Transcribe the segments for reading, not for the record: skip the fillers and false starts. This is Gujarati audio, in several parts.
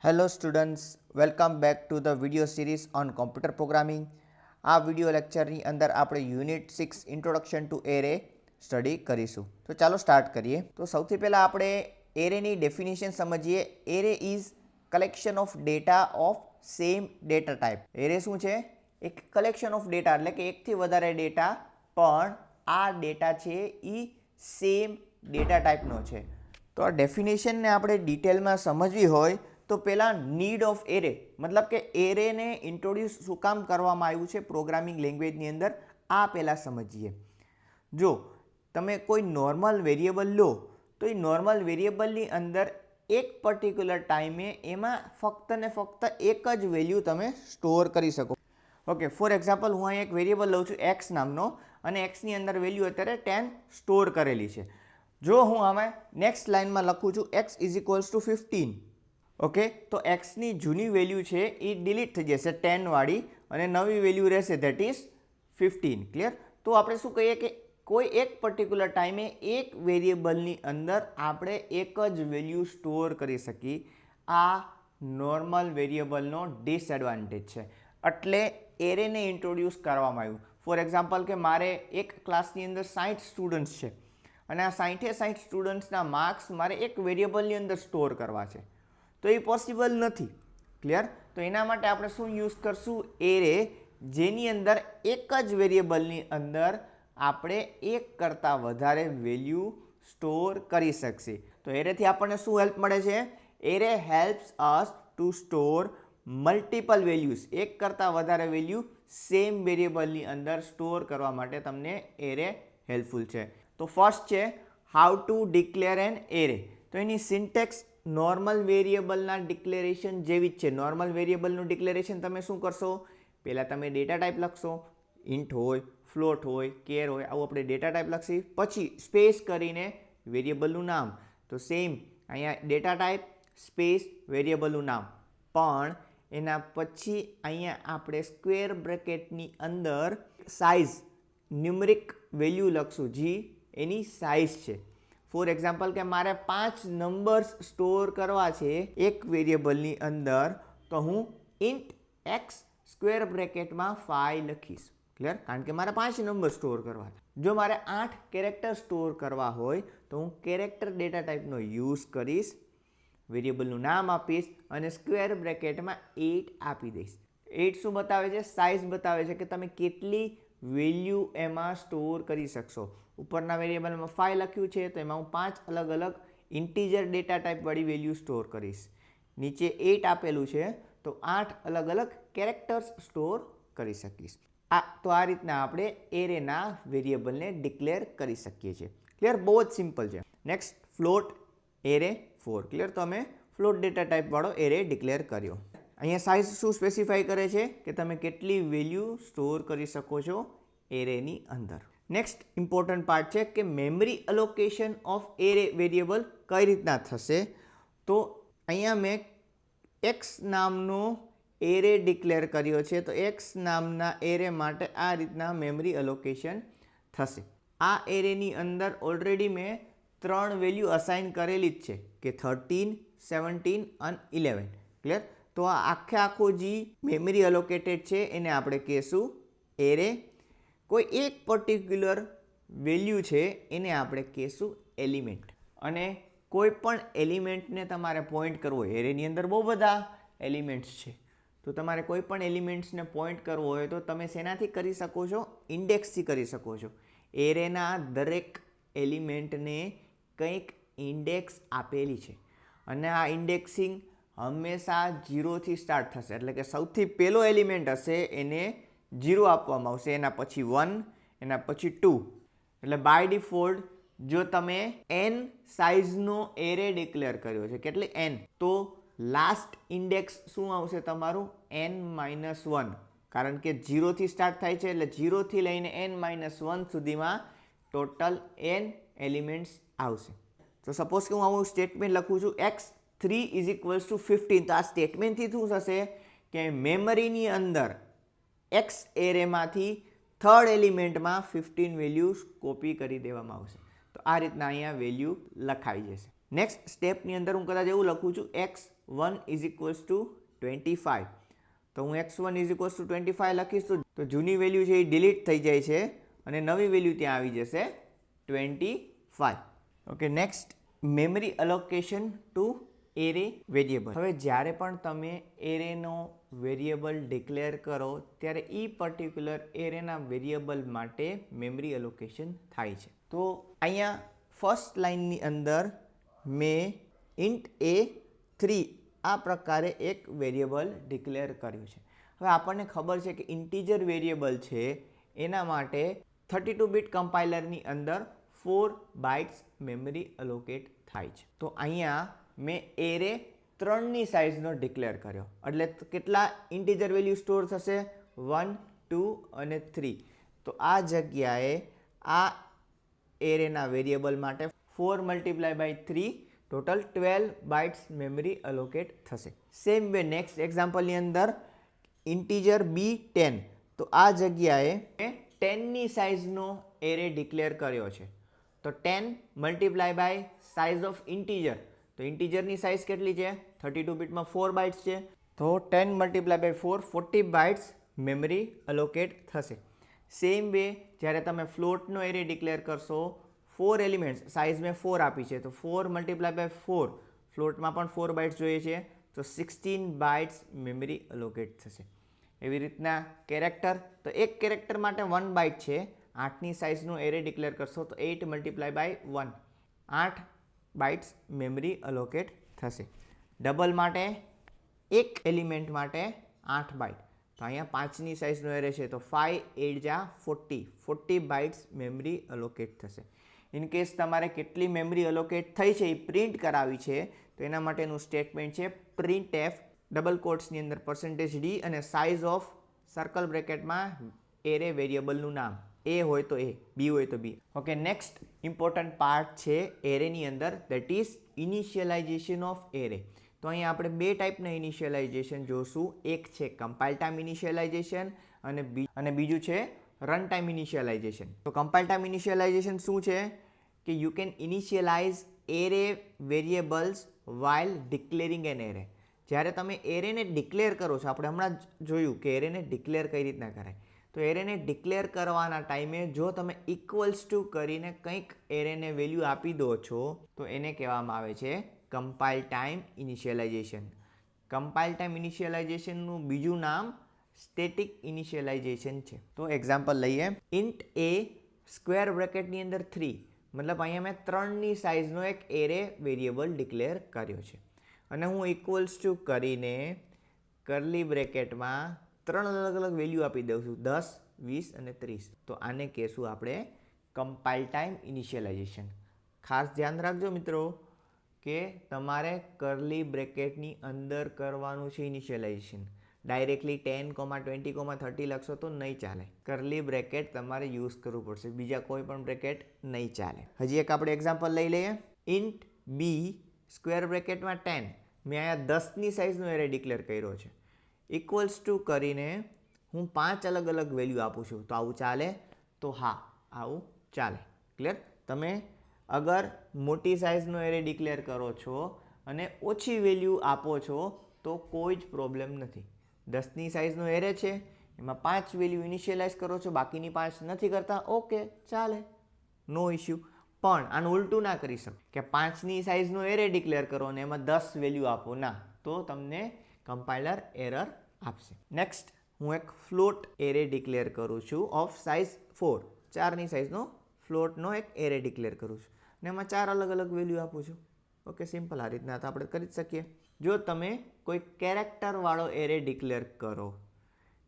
Hello students, welcome back to the video series on computer programming. આ વિડિયો લેક્ચરની અંદર આપણે unit 6 introduction to array study કરીશું. તો ચાલો સ્ટાર્ટ કરીએ. તો સૌથી પહેલા આપણે એરેની ડેફિનેશન સમજીએ. Array is collection of data of same data type. Array શું છે? એક કલેક્શન ઓફ ડેટા એટલે કે એકથી વધારે ડેટા, પણ આ ડેટા છે એ સેમ ડેટા ટાઈપનો છે. તો આ ડેફિનેશનને આપણે ડિટેલમાં સમજવી હોય તો પહેલાં નીડ ઓફ એરે મતલબ કે એરેને ઇન્ટ્રોડ્યુસ શું કામ કરવામાં આવ્યું છે પ્રોગ્રામિંગ લેંગ્વેજની અંદર, આ પહેલાં સમજીએ. જો તમે કોઈ નોર્મલ વેરિયેબલ લો તો એ નોર્મલ વેરિયેબલની અંદર એક પર્ટિક્યુલર ટાઈમે એમાં ફક્ત ને ફક્ત એક જ વેલ્યુ તમે સ્ટોર કરી શકો. ઓકે, ફોર એક્ઝામ્પલ હું અહીં એક વેરિયેબલ લઉં છું એક્સ નામનો, અને એક્સની અંદર વેલ્યુ અત્યારે 10 સ્ટોર કરેલી છે. જો હું આમાં નેક્સ્ટ લાઇનમાં લખું છું x is equals two 15, okay, તો એક્સની જૂની વેલ્યુ છે એ ડિલીટ થઈ જશે 10 વાળી, અને નવી વેલ્યુ રહેશે ધેટ ઇઝ 15. ક્લિયર? તો આપણે શું કહીએ કે કોઈ એક પર્ટિક્યુલર ટાઈમે એક વેરિયેબલની અંદર આપણે એક જ વેલ્યુ સ્ટોર કરી શકીએ. આ નોર્મલ વેરિયેબલનો ડિસએડવાન્ટેજ છે. એટલે એરેને ઇન્ટ્રોડ્યુસ કરવામાં આવ્યું. ફોર એક્ઝામ્પલ કે મારે એક ક્લાસની અંદર 60 સ્ટુડન્ટ્સ છે, અને આ 60 સ્ટુડન્ટ્સના માર્ક્સ મારે એક વેરિયેબલની અંદર સ્ટોર કરવા છે, તો એ પોસિબલ નથી. ક્લિયર? તો એના માટે આપણે શું યુઝ કરશું? એરે, જેની અંદર એક જ વેરિયેબલની અંદર આપણે એક કરતાં વધારે વેલ્યુ સ્ટોર કરી શકશે. તો એરેથી આપણને શું હેલ્પ મળે છે? Array helps us to store multiple values. એક કરતાં વધારે વેલ્યુ સેમ વેરિયેબલની અંદર સ્ટોર કરવા માટે તમને એરે હેલ્પફુલ છે. તો ફર્સ્ટ છે how to declare an array. તો એની સિન્ટેક્સ નોર્મલ વેરિયેબલના ડિક્લેરેશન જેવી જ છે. નોર્મલ વેરિયેબલનું ડિક્લેરેશન તમે શું કરશો? પહેલાં તમે ડેટા ટાઈપ લખશો, ઇન્ટ હોય, ફ્લોટ હોય, કેર હોય, આવું આપણે ડેટા ટાઈપ લખશી. પછી સ્પેસ કરીને વેરિયેબલનું નામ. તો સેમ અહીંયા ડેટા ટાઈપ સ્પેસ વેરિયેબલનું નામ, પણ એના પછી અહીંયા આપણે સ્ક્વેર બ્રેકેટની અંદર સાઇઝ ન્યુમેરિક વેલ્યુ લખશું, જે એની સાઇઝ છે. ફોર એક્ઝામ્પલ કે મારે 5 નંબર્સ સ્ટોર કરવા છે એક વેરિયેબલની અંદર, તો હું ઇન્ટ એક્સ સ્ક્વેર બ્રેકેટમાં 5 લખીશ. ક્લિયર? કારણ કે મારે 5 નંબર સ્ટોર કરવા છે. જો મારે 8 કેરેક્ટર સ્ટોર કરવા હોય તો હું કેરેક્ટર ડેટા ટાઈપનો યુઝ કરીશ, વેરિયેબલનું નામ આપીશ અને સ્ક્વેર બ્રેકેટમાં 8 આપી દઈશ. 8 શું બતાવે છે? સાઇઝ બતાવે છે કે તમે કેટલી વેલ્યુ એમાં સ્ટોર કરી શકશો. ઉપરના વેરિયેબલમાં 5 લખ્યું છે, તો એમાં હું 5 અલગ અલગ ઇન્ટીજર ડેટા ટાઈપ વાળી વેલ્યુ સ્ટોર કરીશ. નીચે 8 આપેલું છે, તો 8 અલગ અલગ કેરેક્ટર્સ સ્ટોર કરી શકીશ. તો આ રીતના આપણે એરેના વેરિયેબલને ડિક્લેર કરી શકીએ છીએ. ક્લિયર? બહુ જ સિમ્પલ છે. Next, float array 4. ક્લિયર? તો અમે ફ્લોટ ડેટા ટાઈપ વાળો એરે ડિક્લેર કર્યો. અહીંયા સાઇઝ શું સ્પેસિફાઈ કરે છે કે તમે કેટલી વેલ્યુ સ્ટોર કરી શકો છો એરેની અંદર. નેક્સ્ટ ઇમ્પોર્ટન્ટ પાર્ટ છે કે memory allocation of array variable કઈ રીતના થશે. તો અહીંયા મેં એક્સ નામનો એરે ડિક્લેર કર્યો છે, તો એક્સ નામના એરે માટે આ રીતના મેમરી અલોકેશન થશે. આ એરેની અંદર ઓલરેડી મેં 3 વેલ્યુ અસાઇન કરેલી જ છે કે 13, 17 અને 11. ક્લિયર? તો આ આખો જે મેમરી અલોકેટેડ છે એને આપણે કહેશું એરે. કોઈ એક પર્ટિક્યુલર વેલ્યુ છે એને આપણે કહેશું એલિમેન્ટ. અને કોઈ પણ એલિમેન્ટને તમારે પોઈન્ટ કરવો હોય, એરેની અંદર બહુ બધા એલિમેન્ટ્સ છે, તો તમારે કોઈ પણ એલિમેન્ટ્સને પોઈન્ટ કરવો હોય તો તમે શેનાથી કરી શકો છો? ઇન્ડેક્સથી કરી શકો છો. એરેના દરેક એલિમેન્ટને કંઈક ઇન્ડેક્સ આપેલી છે, અને આ ઇન્ડેક્સિંગ હંમેશા 0થી સ્ટાર્ટ થશે. એટલે કે સૌથી પહેલો એલિમેન્ટ હશે એને 0 આપવામાં આવશે, એના પછી 1, એના પછી 2. એટલે બાય ડિફોલ્ટ જો તમે n સાઇઝનો એરે ડિક્લેર કર્યો છે, કેટલી n, તો લાસ્ટ ઇન્ડેક્સ શું આવશે તમારું? n-1. કારણ કે 0થી સ્ટાર્ટ થાય છે, એટલે 0થી લઈને n-1 સુધીમાં ટોટલ n એલિમેન્ટ્સ આવશે. તો સપોઝ કે હું આવું સ્ટેટમેન્ટ લખું છું x3 ઇઝ ઇક્વલ્સ ટુ 15. તો આ સ્ટેટમેન્ટથી શું થશે કે મેમરીની અંદર એક્સ એરેમાંથી થર્ડ એલિમેન્ટમાં 15 વેલ્યુ કોપી કરી દેવામાં આવશે. તો આ રીતના અહીંયા વેલ્યુ લખાઈ જશે. નેક્સ્ટ સ્ટેપની અંદર હું કદાચ એવું લખું છું x1 ઇઝ ઇક્વલ્સ ટુ 25. તો હું x1 ઇઝ ઇક્વલ્સ ટુ 25 લખીશ તો જૂની વેલ્યુ છે એ ડિલીટ થઈ જાય છે અને નવી વેલ્યુ ત્યાં આવી જશે 25. Okay, next memory allocation to array variable. હવે જ્યારે પણ તમે એરેનો વેરિયેબલ ડિક્લેર કરો ત્યારે એ પર્ટિક્યુલર એરેના વેરિયેબલ માટે મેમરી અલોકેશન થાય છે. તો અહીંયા ફર્સ્ટ લાઇનની અંદર મેં ઇન્ટ a3 આ પ્રકારે એક વેરિયેબલ ડિક્લેર કર્યું છે. હવે આપણને ખબર છે કે ઇન્ટીજર વેરિયેબલ છે એના માટે 32 બીટ કમ્પાઇલરની અંદર 4 બાઇટ્સ મેમરી અલોકેટ થાય છે. તો અહીંયા મેં એરે 3ની સાઇઝનો ડિક્લેર કર્યો એટલે કેટલા ઇન્ટીજર વેલ્યુ સ્ટોર થશે 1, 2 અને 3. તો આ જગ્યાએ આ એરેના વેરિયેબલ માટે 4 multiply by 3 total 12 bytes memory allocate થશે. સેમ વે નેક્સ્ટ એક્ઝામ્પલની અંદર ઇન્ટીજર b10. તો આ જગ્યાએ મેં 10ની સાઇઝનો એરે ડિક્લેર કર્યો છે. તો 10 multiply by size of integer. તો ઇન્ટીજરની સાઇઝ કેટલી છે 32 બીટમાં 4 બાઇટ્સ છે. તો 10 multiply by 4 40 bytes memory allocate થશે. સેમ વે જ્યારે તમે ફ્લોટનો એરે ડિક્લેર કરશો 4 એલિમેન્ટ્સ સાઇઝ મેં 4 આપી છે તો 4 મલ્ટીપ્લાય બાય 4 ફ્લોટમાં પણ 4 બાઇટ્સ જોઈએ છે તો 16 બાઇટ્સ મેમરી અલોકેટ થશે. એવી રીતના કેરેક્ટર તો એક કેરેક્ટર માટે 1 બાઇટ છે 8ની સાઇઝનો એરે ડિક્લેર કરશો તો 8 multiply by 1 8 bytes memory allocate થશે. ડબલ માટે એક એલિમેન્ટ માટે 8 બાઇટ તો અહીંયા 5ની સાઇઝનો એરે છે તો 5 8 જા 40 બાઇટ્સ મેમરી અલોકેટ થશે. ઇન કેસ તમારે કેટલી મેમરી અલોકેટ થઈ છે એ પ્રિન્ટ કરાવી છે તો એના માટેનું સ્ટેટમેન્ટ છે પ્રિન્ટ એફ ડબલ કોટ્સની અંદર %d અને સાઇઝ ઓફ સર્કલ બ્રેકેટમાં એરે વેરિયેબલનું નામ એ હોય તો એ બી હોય તો બી. ઓકે, નેક્સ્ટ ઇમ્પોર્ટન્ટ પાર્ટ છે એરેની અંદર that is initialization of array. તો અહીંયા આપણે બે ટાઈપના ઇનિશિયલાઇઝેશન જોશું. એક છે કમ્પાઇલ ટાઈમ ઇનિશિયલાઇઝેશન અને બીજું છે રન ટાઈમ ઇનિશિયલાઇઝેશન. તો કમ્પાઇલ ટાઈમ ઇનિશિયલાઇઝેશન શું છે કે you can initialize array variables while declaring an array. જ્યારે તમે એરેને ડિક્લેર કરો છો, આપણે હમણાં જ જોયું કે એરેને ડિક્લેર કઈ રીતના કરાય. તો એરેને ડિક્લેર કરવાના ટાઈમે જો તમે ઇક્વલ્સ ટુ કરીને કંઈક એરેને વેલ્યુ આપી દો છો તો એને કહેવામાં આવે છે compile time initialization. Compile time ઇનિશિયલાઇઝેશનનું બીજું નામ સ્ટેટિક ઇનિશિયલાઇઝેશન છે. તો એક્ઝામ્પલ લઈએ. ઇન્ટ એ સ્ક્વેર બ્રેકેટની અંદર 3 મતલબ અહીંયા મેં 3ની સાઇઝનો એક એરે વેરિયેબલ ડિક્લેર કર્યો છે અને હું ઇક્વલ્સ ટુ કરીને કર્લી બ્રેકેટમાં 3 અલગ અલગ વેલ્યુ આપી દઉં છું 10, 20 અને 30. તો આને કહેશું આપણે કમ્પાઇલ ટાઈમ ઇનિશિયલાઇઝેશન. ખાસ ધ્યાન રાખજો મિત્રો કે તમારે કર્લી બ્રેકેટની અંદર કરવાનું છે ઇનિશિયલાઇઝેશન. ડાયરેક્ટલી 10, 20, 30 લખશો તો નહીં ચાલે. કર્લી બ્રેકેટ તમારે યુઝ કરવું પડશે, બીજા કોઈ પણ બ્રેકેટ નહીં ચાલે. હજી એક આપણે એક્ઝામ્પલ લઈ લઈએ. ઇન્ટ બી સ્ક્વેર બ્રેકેટમાં 10 મેં અહીંયા 10ની સાઇઝનો એરે ડિક્લેર કર્યો છે. ઇક્વલ્સ ટુ કરીને હું 5 અલગ અલગ વેલ્યુ આપું છું તો આવું ચાલે? તો હા, આવું ચાલે. ક્લિયર? તમે અગર મોટી સાઇઝનો એરે ડિક્લેર કરો છો અને ઓછી વેલ્યુ આપો છો તો કોઈ જ પ્રોબ્લેમ નથી. 10ની સાઇઝનો એરે છે એમાં 5 વેલ્યુ ઇનિશિયલાઇઝ કરો છો, બાકીની 5 નથી કરતા, ઓકે ચાલે, નો ઇશ્યુ. પણ આનું ઉલટું ના કરી શકો કે 5ની સાઇઝનો એરે ડિક્લેર કરો અને એમાં 10 વેલ્યુ આપો, ના, તો તમને કમ્પાઇલર એરર આપશે. નેક્સ્ટ હું એક ફ્લોટ એરે ડિક્લેર કરું છું ઓફ સાઇઝ 4. 4ની સાઇઝનો ફ્લોટનો એક એરે ડિક્લેર કરું છું અને એમાં 4 અલગ અલગ વેલ્યુ આપું છું. Okay, simple. આ રીતના તો આપણે કરી જ શકીએ. જો તમે કોઈ કેરેક્ટરવાળો એરે ડિક્લેર કરો,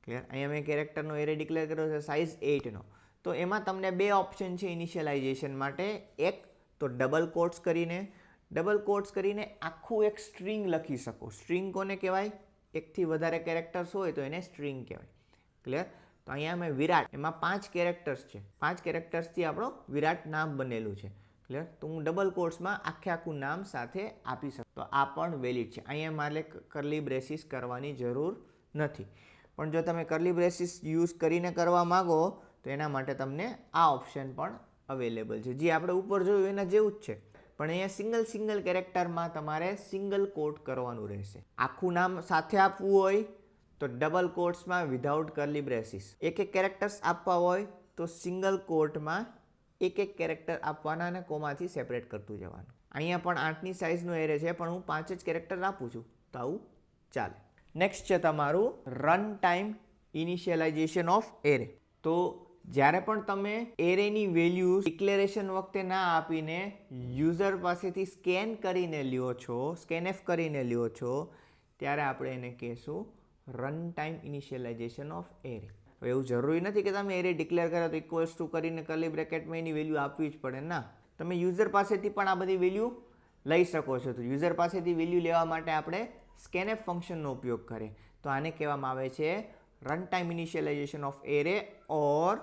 ક્લિયર, અહીંયા મેં કેરેક્ટરનો એરે ડિક્લેર કર્યો છે સાઇઝ 8નો, તો એમાં તમને બે ઓપ્શન છે ઇનિશિયલાઇઝેશન માટે. એક તો ડબલ કોટ્સ કરીને આખું એક સ્ટ્રિંગ લખી શકો. સ્ટ્રિંગ કોને કહેવાય? એકથી વધારે કેરેક્ટર્સ હોય તો એને સ્ટ્રિંગ કહેવાય. ક્લિયર? તો અહીંયા મેં વિરાટ, એમાં 5 કેરેક્ટર્સ છે, 5 કેરેક્ટર્સથી આપણો વિરાટ નામ બનેલું છે. ક્લિયર? તો હું ડબલ કોટ્સમાં આખું નામ સાથે આપી શકું, તો આ પણ વેલિડ છે. અહીંયા મારે કર્લી બ્રેસીસ કરવાની જરૂર નથી. પણ જો તમે કર્લી બ્રેસીસ યુઝ કરીને કરવા માંગો તો એના માટે તમને આ ઓપ્શન પણ અવેલેબલ છે, જે આપણે ઉપર જોયું એના જેવું જ છે. પણ અહીંયા સિંગલ કેરેક્ટરમાં તમારે સિંગલ કોટ કરવાનું રહેશે. આખું નામ સાથે આપવું હોય તો ડબલ કોટ્સમાં વિધાઉટ કર્લી બ્રેસીસ. એક કેરેક્ટર્સ આપવા હોય તો સિંગલ કોટમાં એક કેરેક્ટર આપવાના અને કોમાથી સેપરેટ કરતું જવાનું. અહીંયા પણ 8ની સાઇઝનો એરે છે પણ હું 5 જ કેરેક્ટર આપું છું તો આવું ચાલે. નેક્સ્ટ છે તમારું run time initialization of array. તો જ્યારે પણ તમે એરેની વેલ્યુ ડિક્લેરેશન વખતે ના આપીને યુઝર પાસેથી સ્કેન કરીને લ્યો છો, સ્કેનએફ કરીને લ્યો છો, ત્યારે આપણે એને કહેશું run time initialization of array. હવે એવું જરૂરી નથી કે તમે એરે ડિક્લેર કરો તો ઇક્વલ્સ ટુ કરીને કર્લી બ્રેકેટમાં એની વેલ્યુ આપવી જ પડે. ના, તમે યુઝર પાસેથી પણ આ બધી વેલ્યુ લઈ શકો છો. તો યુઝર પાસેથી વેલ્યુ લેવા માટે આપણે સ્કેનએફ ફંક્શનનો ઉપયોગ કરીએ તો આને કહેવામાં આવે છે run time initialization of array, or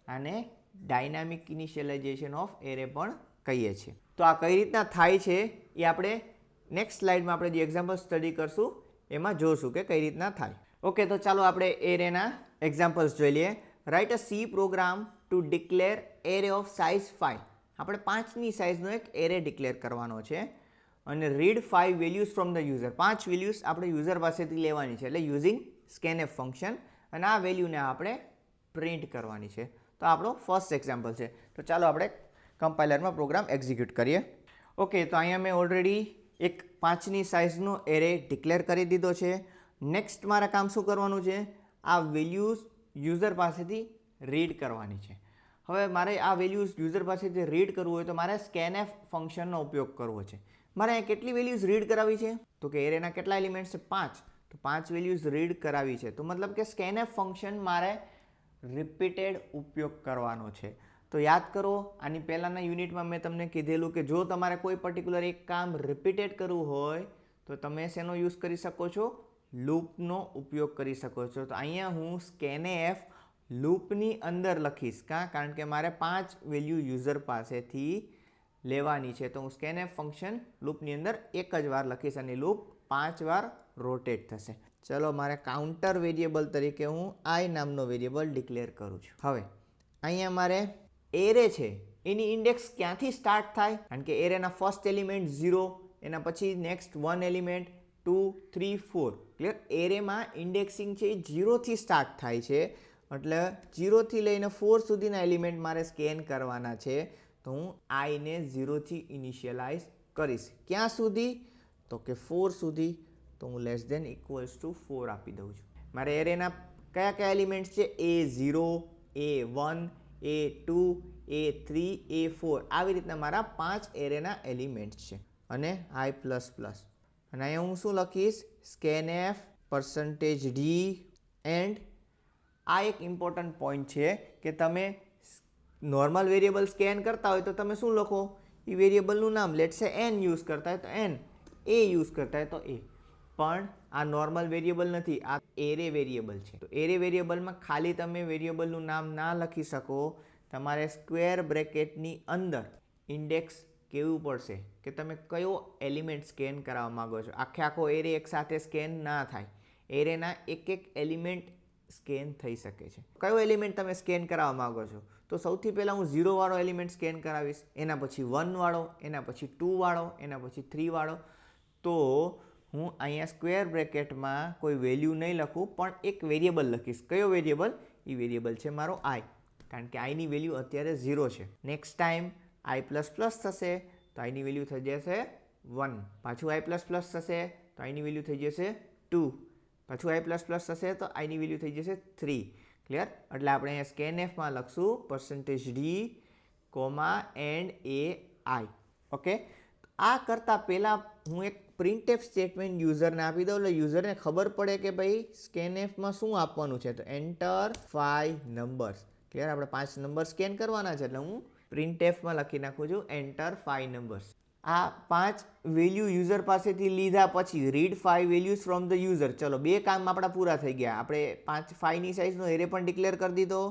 આને ડાયનામિક ઇનિશિયલાઇઝેશન ઓફ એરે પણ કહીએ છીએ. તો આ કઈ રીતના થાય છે એ આપણે નેક્સ્ટ સ્લાઇડમાં આપણે જે એક્ઝામ્પલ સ્ટડી કરશું એમાં જોશું કે કઈ રીતના થાય. ઓકે, તો ચાલો આપણે એરેના એક્ઝામ્પલ્સ જોઈ લઈએ. Write a C program to declare array of size 5. આપણે 5ની સાઇઝનો એક એરે ડિક્લેર કરવાનો છે અને read 5 values from the user. 5 values આપણે યુઝર પાસેથી લેવાની છે એટલે યુઝિંગ સ્કેનએફ ફંક્શન, અને આ વેલ્યુને આપણે પ્રિન્ટ કરવાની છે. તો આપણો ફર્સ્ટ એક્ઝામ્પલ છે. તો ચાલો આપણે કમ્પાઇલરમાં પ્રોગ્રામ એક્ઝિક્યુટ કરીએ. ઓકે, તો અહીંયા મેં ઓલરેડી એક 5ની સાઇઝનો એરે ડિક્લેર કરી દીધો છે. નેક્સ્ટ મારે કામ શું કરવાનું છે? આ વેલ્યુઝ યુઝર પાસેથી રીડ કરવાની છે. હવે મારે આ વેલ્યુઝ યુઝર પાસેથી રીડ કરવું હોય તો મારે સ્કેનએફ ફંક્શનનો ઉપયોગ કરવો છે. મારે અહીંયા કેટલી વેલ્યુઝ રીડ કરાવી છે? તો કે એરેના કેટલા એલિમેન્ટ્સ છે? 5. તો 5 વેલ્યુઝ રીડ કરાવી છે. તો મતલબ કે સ્કેનએફ ફંક્શન મારે રિપીટેડ ઉપયોગ કરવાનો છે. તો યાદ કરો, આની પહેલાંના યુનિટમાં મેં તમને કીધેલું કે જો તમારે કોઈ પર્ટિક્યુલર એક કામ રિપીટેડ કરવું હોય તો તમે શેનો યુઝ કરી શકો છો? લૂપનો ઉપયોગ કરી શકો છો. તો અહીંયા હું સ્કેનએફ લૂપની અંદર લખીશ. કારણ કે મારે 5 વેલ્યુ યુઝર પાસેથી લેવાની છે. તો હું સ્કેનએફ ફંક્શન લૂપની અંદર એક જ વાર લખીશ અને લૂપ 5 વાર રોટેટ થશે. ચલો, મારે કાઉન્ટર વેરિયેબલ તરીકે હું આઈ નામનો વેરિયેબલ ડિક્લેર કરું છું. હવે અહીંયા મારે એરે છે એની ઇન્ડેક્સ ક્યાંથી સ્ટાર્ટ થાય? કારણ કે એરેના ફર્સ્ટ એલિમેન્ટ 0, એના પછી નેક્સ્ટ 1 એલિમેન્ટ 2, 3, 4. ક્લિયર? એરેમાં ઇન્ડેક્સિંગ છે એ 0થી સ્ટાર્ટ થાય છે એટલે 0થી લઈને 4 સુધીના એલિમેન્ટ મારે સ્કેન કરવાના છે. તો હું આઈને 0થી ઇનિશિયલાઇઝ કરીશ. ક્યાં સુધી? તો કે 4 સુધી. તો હું લેસ ધેન ઇક્વલ્સ ટુ 4 આપી દઉં છું. મારે એરેના કયા કયા એલિમેન્ટ્સ છે? A0, A1, A2, A3, A4. આવી રીતના મારા 5 એરેના એલિમેન્ટ્સ છે અને I++. અને અહીંયા હું શું લખીશ? Scanf %d. એન્ડ આ એક ઇમ્પોર્ટન્ટ પોઈન્ટ છે કે તમે નોર્મલ વેરિયેબલ સ્કેન કરતા હોય તો તમે શું લખો? એ વેરિયેબલનું નામ લેટ્સ સે n યુઝ કરતા હોય તો n, a યુઝ કરતા હોય તો a. પણ આ નોર્મલ વેરિયેબલ નથી, આ એરે વેરિયેબલ છે. તો એરે વેરિયેબલમાં ખાલી તમે વેરિયેબલનું નામ ના લખી શકો, તમારે સ્ક્વેર બ્રેકેટની અંદર ઇન્ડેક્સ કહેવું પડશે કે તમે કયો એલિમેન્ટ સ્કેન કરાવવા માંગો છો. આખો એરે એકસાથે સ્કેન ના થાય. એરેના એક એલિમેન્ટ સ્કેન થઈ શકે છે. કયો એલિમેન્ટ તમે સ્કેન કરાવવા માંગો છો? તો સૌથી પહેલાં હું 0 વાળો એલિમેન્ટ સ્કેન કરાવીશ, એના પછી 1 વાળો, એના પછી 2 વાળો, એના પછી 3 વાળો. તો હું અહીંયા સ્ક્વેર બ્રેકેટમાં કોઈ વેલ્યુ નહીં લખું પણ એક વેરિયેબલ લખીશ. કયો વેરિયેબલ? એ વેરિયેબલ છે મારો આઈ, કારણ કે આઈની વેલ્યુ અત્યારે 0 છે. નેક્સ્ટ ટાઈમ I++ થશે તો આઈની વેલ્યુ થઈ જશે 1. પાછું I++ થશે તો આઈની વેલ્યુ થઈ જશે 2. પાછું I++ થશે તો આઈની વેલ્યુ થઈ જશે 3. ક્લિયર? એટલે આપણે અહીંયા સ્કેનએફમાં લખશું %d, એન્ડ ai. ઓકે, આ કરતા પહેલા હું એક પ્રિન્ટએફ સ્ટેટમેન્ટ યુઝરને આપી દઉં એટલે યુઝરને ખબર પડે કે ભાઈ સ્કેનએફમાં શું આપવાનું છે. તો એન્ટર 5 નંબર્સ. ક્લિયર? આપણે 5 નંબર સ્કેન કરવાના છે એટલે હું પ્રિન્ટએફમાં લખી નાખું છું એન્ટર 5 નંબર્સ. આ 5 વેલ્યુ યુઝર પાસેથી લીધા પછી read 5 values from the user. ચલો, 2 કામ આપણા પૂરા થઈ ગયા. આપણે 5ની સાઇઝનો એરે પણ ડિક્લેર કરી દીધો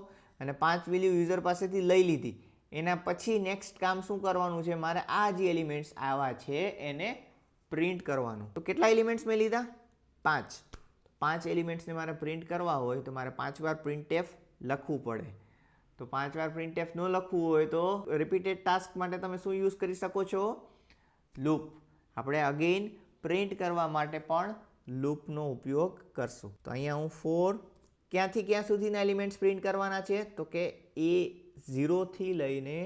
અને 5 વેલ્યુ યુઝર પાસેથી લઈ લીધી. એના પછી નેક્સ્ટ કામ શું કરવાનું છે? મારે આ જે એલિમેન્ટ્સ આવ્યા છે એને પ્રિન્ટ કરવાનું. તો કેટલા એલિમેન્ટ્સ મેં લીધા? 5. 5 એલિમેન્ટ્સને મારે પ્રિન્ટ કરવા હોય તો મારે 5 વાર પ્રિન્ટએફ લખવું પડે. તો 5 વાર પ્રિન્ટએફ ન લખવું હોય તો રિપીટેડ ટાસ્ક માટે તમે શું યુઝ કરી શકો છો? લૂપ આપણે અગેન પ્રિન્ટ કરવા માટે પણ લૂપનો ઉપયોગ કરશું. તો અહીંયા હું 4 ક્યાંથી ક્યાં સુધીના એલિમેન્ટ્સ પ્રિન્ટ કરવાના છે તો કે A0 થી લઈને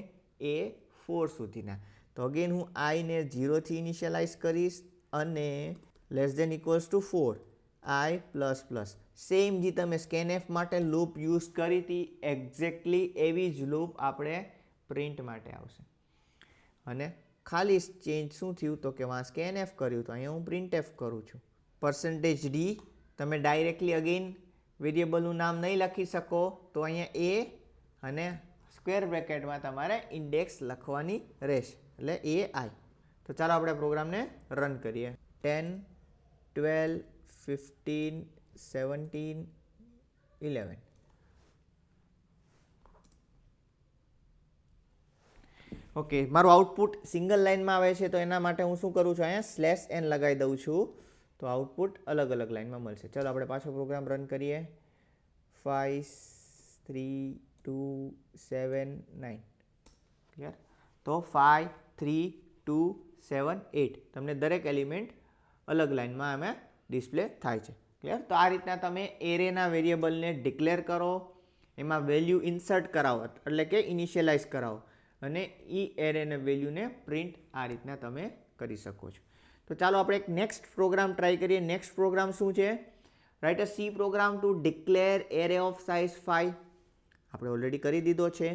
A4 સુધીના. તો અગેન હું I ને 0 થી ઇનિશિયલાઇઝ કરીશ અને less than equals to 4 I plus plus same જે તમે સ્કેનએફ માટે લૂપ યુઝ કરી હતી એક્ઝેક્ટલી એવી જ લૂપ આપણે પ્રિન્ટ માટે આવશે. અને ખાલી ચેન્જ શું થયું તો કે વાં સ્કેનએફ કર્યું તો અહીંયા હું પ્રિન્ટએફ કરું છું. %d તમે ડાયરેક્ટલી અગેન વેરિયેબલનું નામ નહીં લખી શકો તો અહીંયા એ અને સ્ક્વેર બ્રેકેટમાં તમારે ઇન્ડેક્સ લખવાની રહેશે એટલે AI. તો ચાલો આપણે પ્રોગ્રામને રન કરીએ. 10 12 15 17 11. ઓકે, મારું આઉટપુટ સિંગલ લાઇનમાં આવે છે તો એના માટે હું શું કરું છું અહીંયા /n લગાવી દઉં છું તો આઉટપુટ અલગ અલગ લાઇનમાં મળશે. ચાલો આપણે પાછો પ્રોગ્રામ રન કરીએ. 5 3 2 7 9 ક્લિયર. તો 5 3 2 7 8 તમને દરેક એલિમેન્ટ અલગ લાઇનમાં અમે ડિસ્પ્લે થાય છે. ક્લિયર. તો આ રીતના તમે એરેના વેરિયેબલને ડિક્લેર કરો, એમાં વેલ્યુ ઇન્સર્ટ કરાવો એટલે કે ઇનિશિયલાઇઝ કરાવો અને એ એરેને વેલ્યુને પ્રિન્ટ આ રીતના તમે કરી શકો છો. તો ચાલો આપણે એક નેક્સ્ટ પ્રોગ્રામ ટ્રાય કરીએ. નેક્સ્ટ પ્રોગ્રામ શું છે? Write a C program to declare array of size 5. આપણે ઓલરેડી કરી દીધો છે.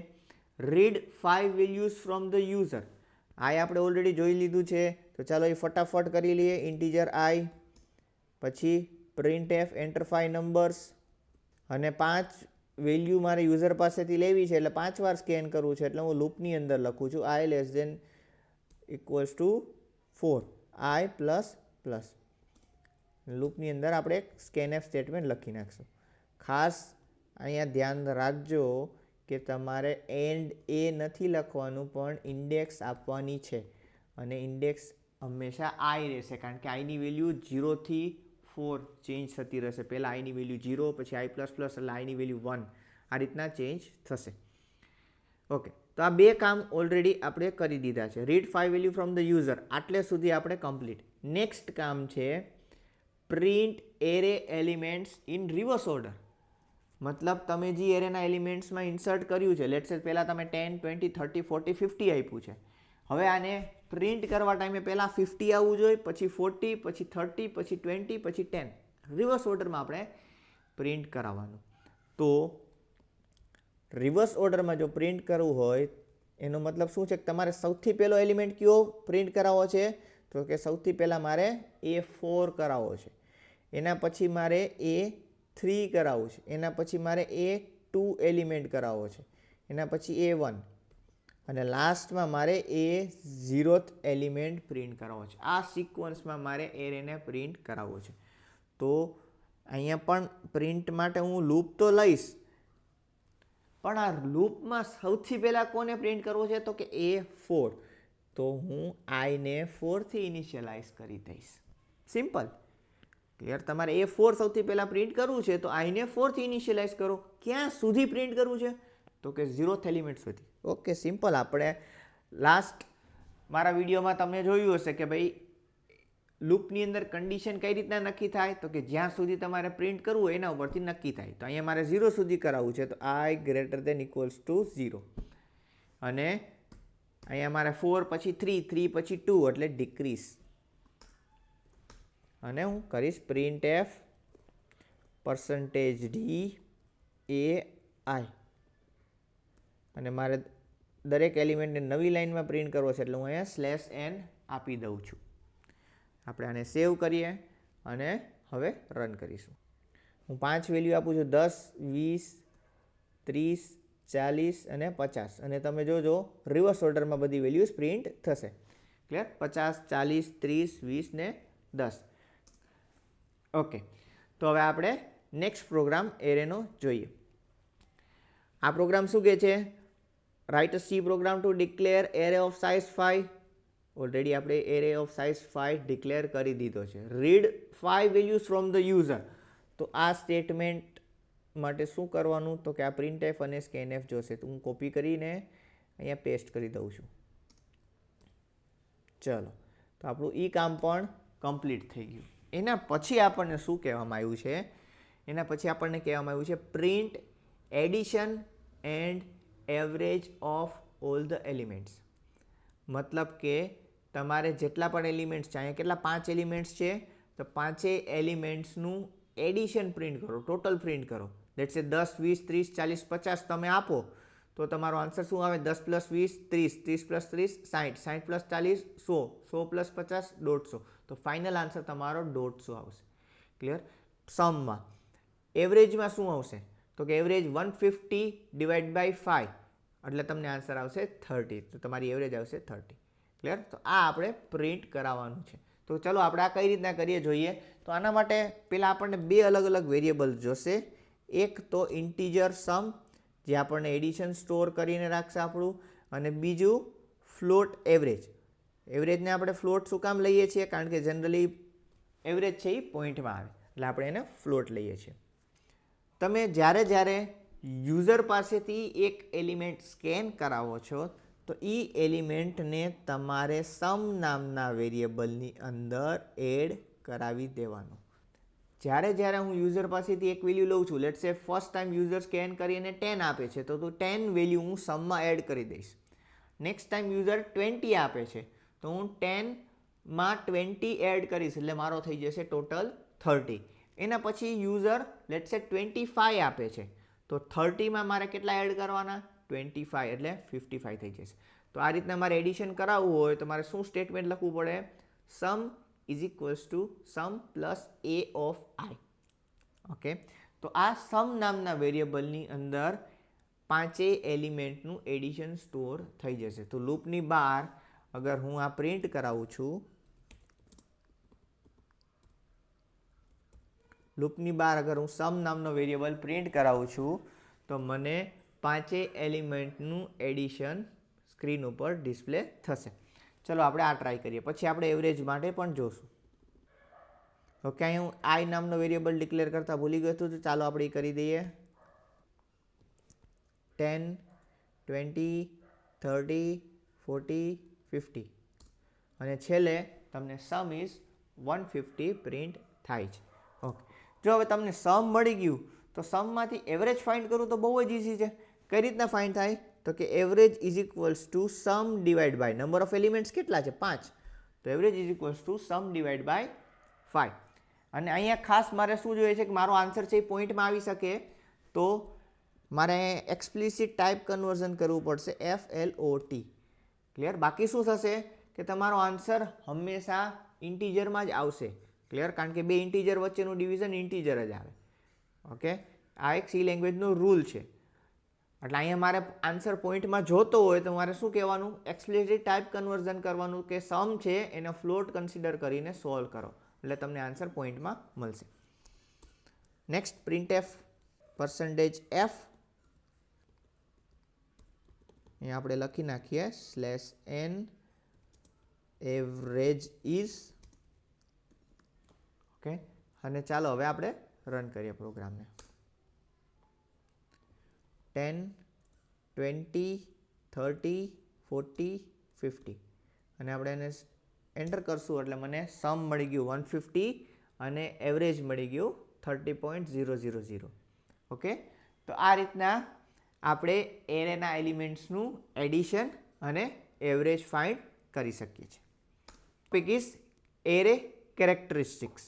Read 5 values from the user. આ આપણે ઓલરેડી જોઈ લીધું છે તો ચાલો એ ફટાફટ કરી લઈએ. ઇન્ટીજર I પછી પ્રિન્ટએફ એન્ટર 5 નંબર્સ અને 5 વેલ્યુ મારે યુઝર પાસેથી લેવી છે એટલે 5 વાર સ્કેન કરવું છે એટલે હું લૂપની અંદર લખું છું I less than equals to 4 I plus plus. લૂપની અંદર આપણે એક સ્કેનએફ સ્ટેટમેન્ટ લખી નાખશું. ખાસ અહીંયા ધ્યાન રાખજો કે તમારે એન્ડ એ નથી લખવાનું પણ ઇન્ડેક્સ આપવાની છે અને ઇન્ડેક્સ હંમેશા I રહેશે કારણ કે આઈની વેલ્યુ 0 થી 4 ચેન્જ થતી રહેશે. પહેલાં આઈની વેલ્યુ 0 પછી I પ્લસ પ્લસ એટલે આઈની વેલ્યુ 1 આ રીતના ચેન્જ થશે. ઓકે, તો આ બે કામ ઓલરેડી આપણે કરી દીધા છે. Read 5 value from the user આટલે સુધી આપણે કમ્પ્લીટ. નેક્સ્ટ કામ છે print array elements in reverse order. મતલબ તમે જે એરેના એલિમેન્ટ્સમાં ઇન્સર્ટ કર્યું છે લેટ્સ સે પહેલાં તમે 10 20 30 40 50 આપ્યું છે. હવે આને પ્રિન્ટ કરવા ટાઈમે પહેલાં 50 આવવું જોઈએ, પછી 40, પછી 30, પછી 20, પછી 10. રિવર્સ ઓર્ડરમાં આપણે પ્રિન્ટ કરાવવાનું. તો રિવર્સ ઓર્ડરમાં જો પ્રિન્ટ કરવું હોય એનો મતલબ શું છે કે તમારે સૌથી પહેલો એલિમેન્ટ કયો પ્રિન્ટ કરાવવો છે તો કે સૌથી પહેલાં મારે A4 કરાવવો છે, એના પછી મારે A3 કરાવવું છે, એના પછી મારે A2 એલિમેન્ટ કરાવવો છે, એના પછી A1 અને લાસ્ટમાં મારે A0th એલિમેન્ટ પ્રિન્ટ કરાવવો છે. આ સિક્વન્સમાં મારે એરેને પ્રિન્ટ કરાવવો છે. તો અહીંયા પણ પ્રિન્ટ માટે હું લૂપ તો લઈશ પણ આ લૂપમાં સૌથી પહેલાં કોને પ્રિન્ટ કરવો છે તો કે A4. તો હું I ને 4 થી ઇનિશિયલાઇઝ કરી દઈશ. સિમ્પલ. ક્લિયર. તમારે A4 સૌથી પહેલાં પ્રિન્ટ કરવું છે તો I ને 4 થી ઇનિશિયલાઇઝ કરો. ક્યાં સુધી પ્રિન્ટ કરવું છે તો કે 0th એલિમેન્ટ સુધી. Okay, simple. આપણે લાસ્ટ મારા વિડીયોમાં તમે જોયું હશે કે ભાઈ લૂપની અંદર કન્ડિશન કઈ રીતના નક્કી થાય તો કે જ્યાં સુધી તમારે પ્રિન્ટ કરવું હોય એના ઉપરથી નક્કી થાય. તો અહીંયા મારે 0 સુધી કરાવવું છે તો I greater than equals to 0 અને અહીંયા મારે 4 પછી 3 3 પછી 2 એટલે ડિક્રીઝ અને હું કરીશ પ્રિન્ટએફ %d AI અને મારે દરેક એલિમેન્ટને નવી લાઇનમાં પ્રિન્ટ કરવો છે એટલે હું અહીંયા /n આપી દઉં છું. આપણે આને સેવ કરીએ અને હવે રન કરીશું. હું 5 વેલ્યુ આપું છું 10 20 30 40 અને 50 અને તમે જોજો રિવર્સ ઓર્ડરમાં બધી વેલ્યુઝ પ્રિન્ટ થશે. ક્લિયર. 50 40 30 20 ને 10. ઓકે, તો હવે આપણે નેક્સ્ટ પ્રોગ્રામ એરેનો જોઈએ. આ પ્રોગ્રામ શું કહે છે? Write a C program to declare array of size 5. Already આપણે એરે ઓફ સાઇઝ 5 ડિક્લેર કરી દીધો છે. Read 5 values from the user. તો આ સ્ટેટમેન્ટ માટે શું કરવાનું તો કે આ પ્રિન્ટએફ અને સ્કેનએફ જોશે. તો હું કોપી કરીને અહીંયા પેસ્ટ કરી દઉં છું. ચલો, તો આપણું એ કામ પણ કમ્પ્લીટ થઈ ગયું. એના પછી આપણને શું કહેવામાં આવ્યું છે? એના પછી આપણને કહેવામાં આવ્યું છે print addition and average of all the elements. મતલબ કે તમારે જેટલા પણ એલિમેન્ટ્સ છે, અહીંયા કેટલા 5 એલિમેન્ટ્સ છે, તો 5 એલિમેન્ટ્સનું એડિશન પ્રિન્ટ કરો, ટોટલ પ્રિન્ટ કરો. લેટ્સ સે 10 20 30 40 50 તમે આપો તો તમારો આન્સર શું આવે? 10 + 20 30, 30 + 30 60, 60 + 40 100, 100 + 50 150. તો ફાઇનલ આન્સર તમારો 150 આવશે. ક્લિયર? સમમાં એવરેજમાં શું આવશે? તો કે એવરેજ 150 ડિવાઈડ બાય 5 એટલે તમને આન્સર આવશે 30. તો તમારી એવરેજ આવશે 30. ક્લિયર? તો આ આપણે પ્રિન્ટ કરાવવાનું છે. તો ચલો આપણે આ કઈ રીતના કરીએ જોઈએ. તો આના માટે પહેલાં આપણને બે અલગ અલગ વેરિયેબલ જોશે. એક તો ઇન્ટીજર સમ, જે આપણને એડિશન સ્ટોર કરીને રાખશે આપણું, અને બીજું ફ્લોટ એવરેજ. એવરેજને આપણે ફ્લોટ શું કામ લઈએ છીએ? કારણ કે જનરલી એવરેજ છે એ પોઈન્ટમાં આવે એટલે આપણે એને ફ્લોટ લઈએ છીએ. તમે જ્યારે જ્યારે યુઝર પાસેથી એક એલિમેન્ટ સ્કેન કરાવો છો તો એ એલિમેન્ટને તમારે સમ નામના વેરિયેબલની અંદર એડ કરાવી દેવાનું. જ્યારે જ્યારે હું યુઝર પાસેથી એક વેલ્યુ લઉં છું, લેટ્સ સે ફર્સ્ટ ટાઈમ યુઝર સ્કેન કરીને 10 આપે છે, તો 10 વેલ્યુ હું સમમાં એડ કરી દઈશ. નેક્સ્ટ ટાઈમ યુઝર 20 આપે છે તો હું 10માં 20 એડ કરીશ એટલે મારો થઈ જશે ટોટલ 30. એના પછી યુઝર લેટ્સ સે 25 આપે છે તો 30માં મારે કેટલા એડ કરવાના? 25 એટલે 55 થઈ જશે. તો આ રીતના મારે એડિશન કરાવવું હોય તો મારે શું સ્ટેટમેન્ટ લખવું પડે? Sum is equals to sum plus A of I. Okay, તો આ સમ નામના વેરિયેબલની અંદર 5 એલિમેન્ટનું એડિશન સ્ટોર થઈ જશે. તો લૂપની બહાર અગર હું આ પ્રિન્ટ કરાવું છું, લૂપની બહાર અગર હું સમ નામનો વેરિયેબલ પ્રિન્ટ કરાવું છું તો મને 5 એલિમેન્ટનું એડિશન સ્ક્રીન ઉપર ડિસ્પ્લે થશે. ચલો આપણે આ ટ્રાય કરીએ. પછી આપણે એવરેજ માટે પણ જોશું. ઓકે, અહીં હું આઈ નામનો વેરિયેબલ ડિક્લેર કરતા ભૂલી ગયો હતું, તો ચાલો આપણે એ કરી દઈએ. 10, 20, 30, 40, 50 અને છેલ્લે તમને સમ ઇઝ 150 પ્રિન્ટ થાય છે. ઓકે, જો હવે તમને સમ મળી ગયું તો સમમાંથી એવરેજ ફાઇન્ડ કરવું તો બહુ જ ઇઝી છે. કઈ રીતના ફાઇન્ડ થાય? તો કે average is equals to sum divide by number of elements કેટલા છે? 5. તો average is equals to sum divide by 5. અને અહીંયા ખાસ મારે શું જોઈએ છે કે મારો આન્સર છે એ પોઈન્ટમાં આવી શકે, તો મારે એક્સપ્લિસિટ ટાઈપ કન્વર્ઝન કરવું પડશે, FLOT. ક્લિયર? બાકી શું થશે કે તમારો આન્સર હંમેશા ઇન્ટીજરમાં જ આવશે. ક્લિયર? કારણ કે બે ઇન્ટીજર વચ્ચેનું ડિવિઝન ઇન્ટીજર જ આવે. ઓકે, આ એક સી લેંગ્વેજનો રૂલ છે. એટલે અહીંયા મારે આન્સર પોઈન્ટમાં જોતો હોય તો મારે શું કહેવાનું? એક્સપ્લિસિટ ટાઈપ કન્વર્ઝન કરવાનું કે સમ છે એને ફ્લોટ કન્સિડર કરીને સોલ્વ કરો એટલે તમને આન્સર પોઈન્ટમાં મળશે. Next printf %f. અહીંયા આપણે લખી નાખીએ /n એવરેજ ઇઝ. ઓકે, અને ચાલો હવે આપણે રન કરીએ પ્રોગ્રામને. 10, 20, 30, 40, 50 અને આપણે એને એન્ટર કરશું એટલે મને સમ મળી ગયું 150 અને એવરેજ મળી ગયું 30.000. ઓકે, તો આ રીતના આપણે એરેના એલિમેન્ટ્સનું એડિશન અને એવરેજ ફાઇન્ડ કરી શકીએ છીએ. Topic is array characteristics.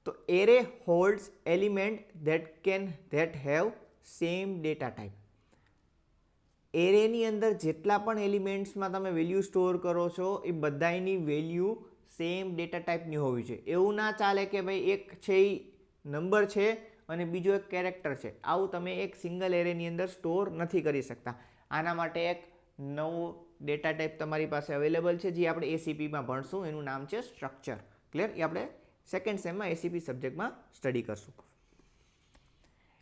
તો array holds element that have same data type. એરેની અંદર જેટલા પણ એલિમેન્ટ્સમાં તમે વેલ્યુ સ્ટોર કરો છો એ બધાની વેલ્યુ સેમ ડેટા ટાઈપની હોવી જોઈએ. એવું ના ચાલે કે ભાઈ એક છે એ નંબર છે અને બીજો એક કેરેક્ટર છે. આવું તમે એક સિંગલ એરેની અંદર સ્ટોર નથી કરી શકતા. આના માટે એક નવો ડેટા ટાઈપ તમારી પાસે અવેલેબલ છે, જે આપણે એસીપીમાં ભણશું. એનું નામ છે સ્ટ્રક્ચર. ક્લિયર? એ આપણે સેકન્ડ સેમમાં એસીપી સબ્જેક્ટમાં સ્ટડી કરશું.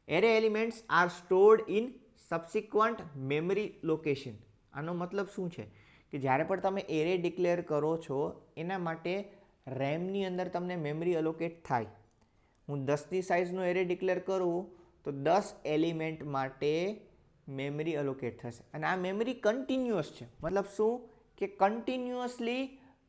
Array elements are stored in subsequent memory location. આનો મતલબ શું છે કે જ્યારે પણ તમે એરે ડિક્લેર કરો છો એના માટે રેમની અંદર તમને મેમરી અલોકેટ થાય. હું 10ની સાઇઝનો એરે ડિક્લેર કરું તો 10 એલિમેન્ટ માટે મેમરી અલોકેટ થશે. અને આ મેમરી કન્ટિન્યુઅસ છે. મતલબ શું કે કન્ટિન્યુઅસલી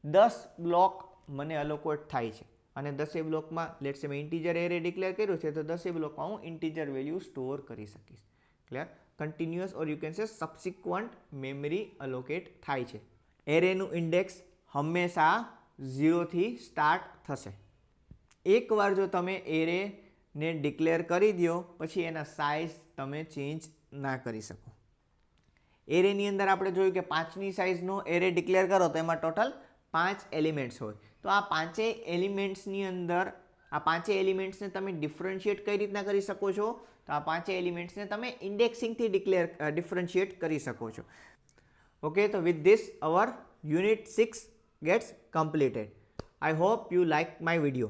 10 બ્લોક મને અલોકેટ થાય છે અને 10 બ્લોકમાં લેટ્સ સે મેં ઇન્ટીજર એરે ડિક્લેર કર્યું છે તો 10 બ્લોકમાં હું ઇન્ટીજર વેલ્યુ સ્ટોર કરી શકીશ. Clear? Continuous or you can say subsequent memory allocate થાય છે. એરેનું ઇન્ડેક્સ હંમેશા 0 થી સ્ટાર્ટ થશે. એકવાર જો તમે એરેને ડિક્લેર કરી દો પછી એના સાઇઝ તમે ચેન્જ ના કરી શકો. એરેની અંદર આપણે જોયું કે 5ની સાઇઝનો એરે ડિક્લેર કરો તો એમાં ટોટલ 5 એલિમેન્ટ્સ હોય. તો આ પાંચેય એલિમેન્ટ્સની અંદર આ પાંચેય એલિમેન્ટ્સને તમે ડિફરન્શિએટ કઈ રીતના કરી શકો છો? તો આ પાંચેય એલિમેન્ટ્સને તમે ઇન્ડેક્સિંગથી ડિફરન્શિએટ કરી શકો છો. Okay, so with this our unit 6 gets completed. I hope you like my video.